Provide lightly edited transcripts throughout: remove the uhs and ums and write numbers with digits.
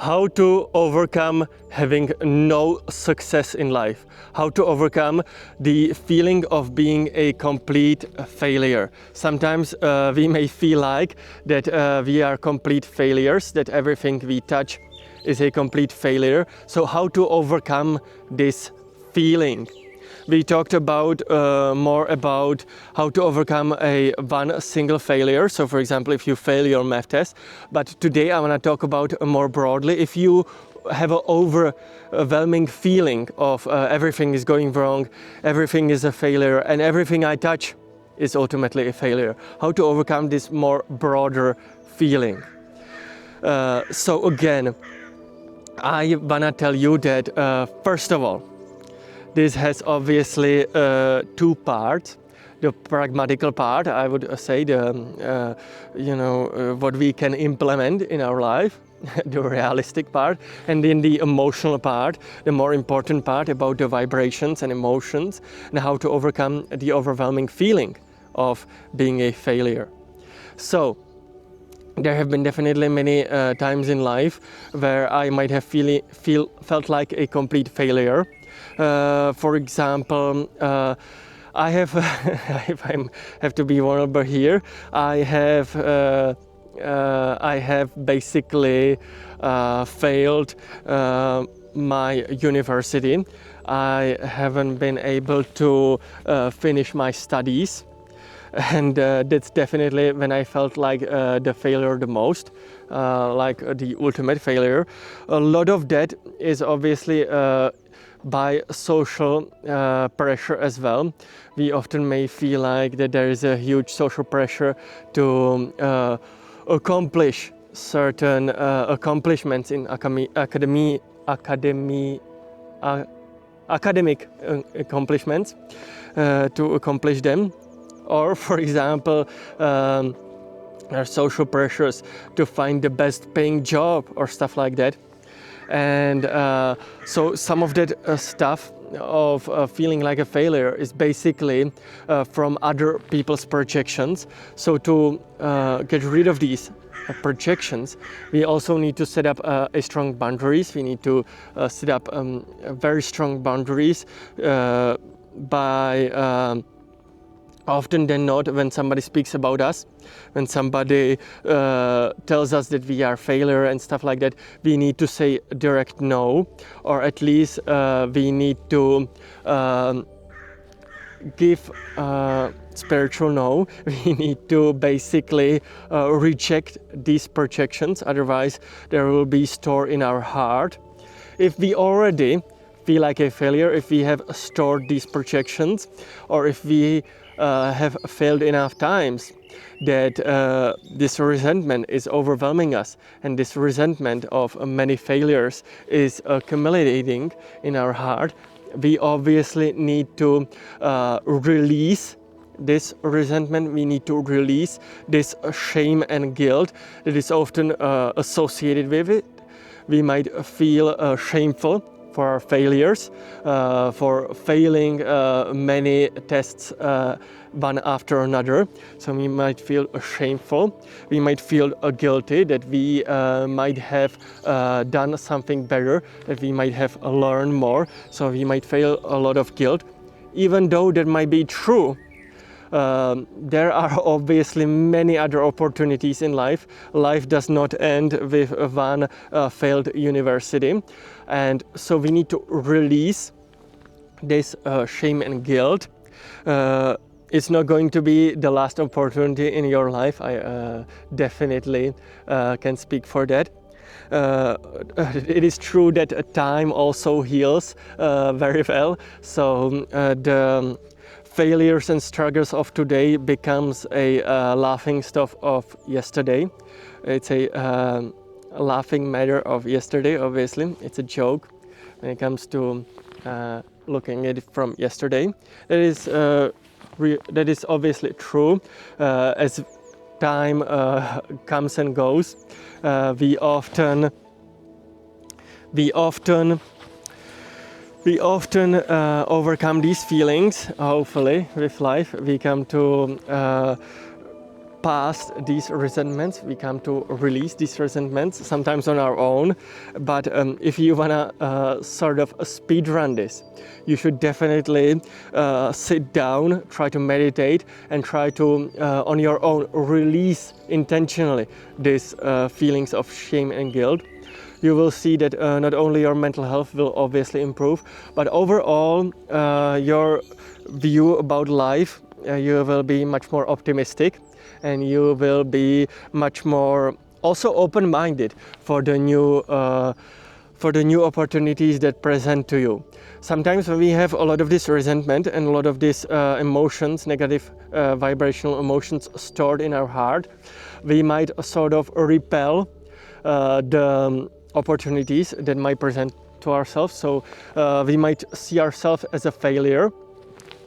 how to overcome having no success in life, how to overcome the feeling of being a complete failure. Sometimes we may feel like that we are complete failures, that everything we touch is a complete failure. So how to overcome this feeling? We talked about more about how to overcome one single failure. So for example, if you fail your math test. But today I want to talk about more broadly. If you have an overwhelming feeling of everything is going wrong, everything is a failure, and everything I touch is ultimately a failure. How to overcome this more broader feeling? So again, I want to tell you that first of all, this has obviously two parts. The pragmatical part, I would say, what we can implement in our life, the realistic part, and then the emotional part, the more important part about the vibrations and emotions and how to overcome the overwhelming feeling of being a failure. So, there have been definitely many times in life where I might have felt like a complete failure. For example, I have, if I have to be vulnerable here, I have basically failed my university. I haven't been able to finish my studies. And that's definitely when I felt like the failure the most, like the ultimate failure. A lot of that is obviously by social pressure as well. We often may feel like that there is a huge social pressure to accomplish certain accomplishments in academic accomplishments, to accomplish them. Or, for example, there are social pressures to find the best paying job or stuff like that. And so some of that stuff of feeling like a failure is basically from other people's projections. So to get rid of these projections, we also need to set up a strong boundaries. We need to set up very strong boundaries by often than not, when somebody speaks about us, when somebody tells us that we are failure and stuff like that, we need to say direct no, or at least we need to give spiritual no. We need to basically reject these projections, otherwise there will be stored in our heart. If we already feel like a failure, if we have stored these projections, or if we have failed enough times that this resentment is overwhelming us, and this resentment of many failures is accumulating in our heart, we obviously need to release this resentment. We need to release this shame and guilt that is often associated with it. We might feel shameful for our failures, for failing many tests one after another. So we might feel shameful, we might feel guilty that we might have done something better, that we might have learned more. So we might feel a lot of guilt. Even though that might be true, there are obviously many other opportunities in life. Life does not end with one failed university. And so we need to release this shame and guilt. It's not going to be the last opportunity in your life. I definitely can speak for that. It is true that time also heals very well. So the failures and struggles of today becomes a laughing stuff of yesterday. It's a laughing matter of yesterday, obviously. It's a joke when it comes to looking at it from yesterday. That is obviously true. As time comes and goes, we often overcome these feelings. Hopefully with life we come to past these resentments, we come to release these resentments, sometimes on our own. But if you wanna sort of speed run this, you should definitely sit down, try to meditate, and try to, on your own, release intentionally these feelings of shame and guilt. You will see that not only your mental health will obviously improve, but overall your view about life, you will be much more optimistic, and you will be much more also open-minded for the new opportunities that present to you. Sometimes when we have a lot of this resentment and a lot of these emotions, negative vibrational emotions stored in our heart, we might sort of repel the opportunities that might present to ourselves. So we might see ourselves as a failure.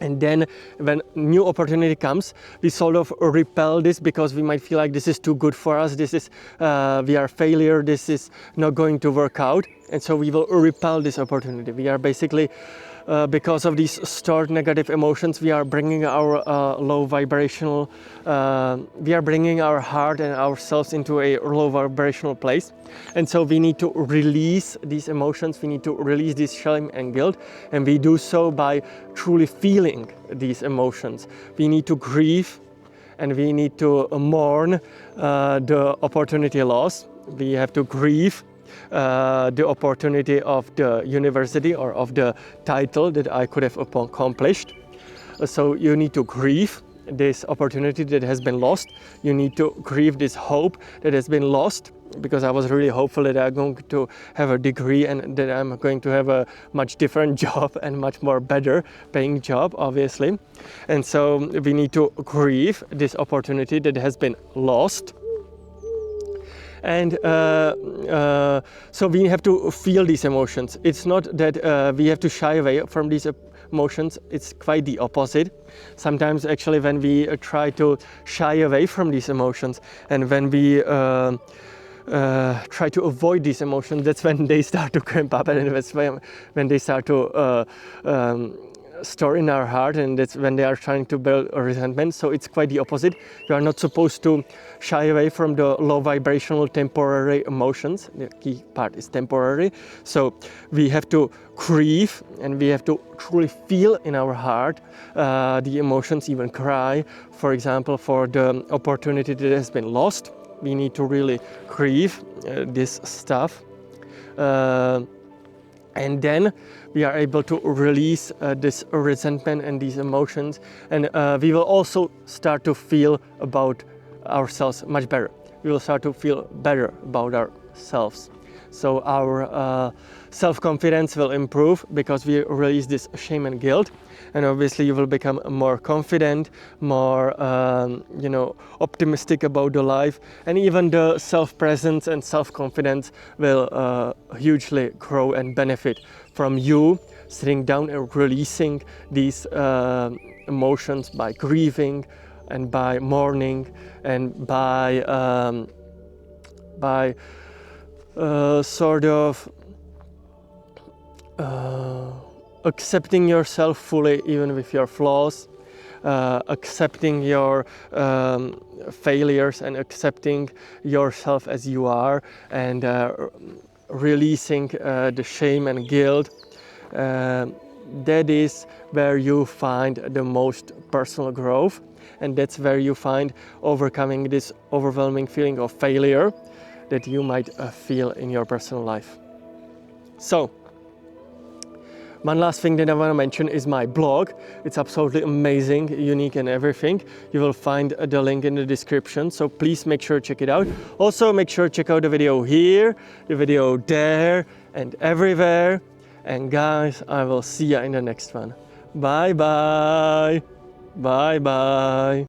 And then when new opportunity comes, we sort of repel this because we might feel like this is too good for us, this is, we are a failure, this is not going to work out. And so we will repel this opportunity. We are basically, because of these stored negative emotions, we are bringing our low vibrational, we are bringing our heart and ourselves into a low vibrational place. And so we need to release these emotions, we need to release this shame and guilt, and we do so by truly feeling these emotions. We need to grieve, and we need to mourn the opportunity loss. We have to grieve the opportunity of the university or of the title that I could have accomplished. So you need to grieve this opportunity that has been lost. You need to grieve this hope that has been lost, because I was really hopeful that I'm going to have a degree and that I'm going to have a much different job and much more better paying job, obviously. And so we need to grieve this opportunity that has been lost. And so we have to feel these emotions. It's not that we have to shy away from these emotions, it's quite the opposite. Sometimes actually when we try to shy away from these emotions, and when we try to avoid these emotions, that's when they start to cramp up, and that's when they start to store in our heart, and that's when they are trying to build a resentment. So it's quite the opposite. You are not supposed to shy away from the low vibrational temporary emotions. The key part is temporary. So we have to grieve, and we have to truly feel in our heart the emotions, even cry, for example, for the opportunity that has been lost. We need to really grieve this stuff. And then we are able to release this resentment and these emotions, and we will also start to feel about ourselves much better. We will start to feel better about ourselves. So our self-confidence will improve because we release this shame and guilt, and obviously you will become more confident, more optimistic about the life, and even the self-presence and self-confidence will hugely grow and benefit from you sitting down and releasing these emotions by grieving and by mourning and by sort of accepting yourself fully, even with your flaws, accepting your failures and accepting yourself as you are, and releasing the shame and guilt. That is where you find the most personal growth, and that's where you find overcoming this overwhelming feeling of failure that you might feel in your personal life. So, one last thing that I want to mention is my blog. It's absolutely amazing, unique and everything. You will find the link in the description, so please make sure to check it out. Also, make sure to check out the video here, the video there, and everywhere. And guys, I will see you in the next one. Bye bye. Bye bye.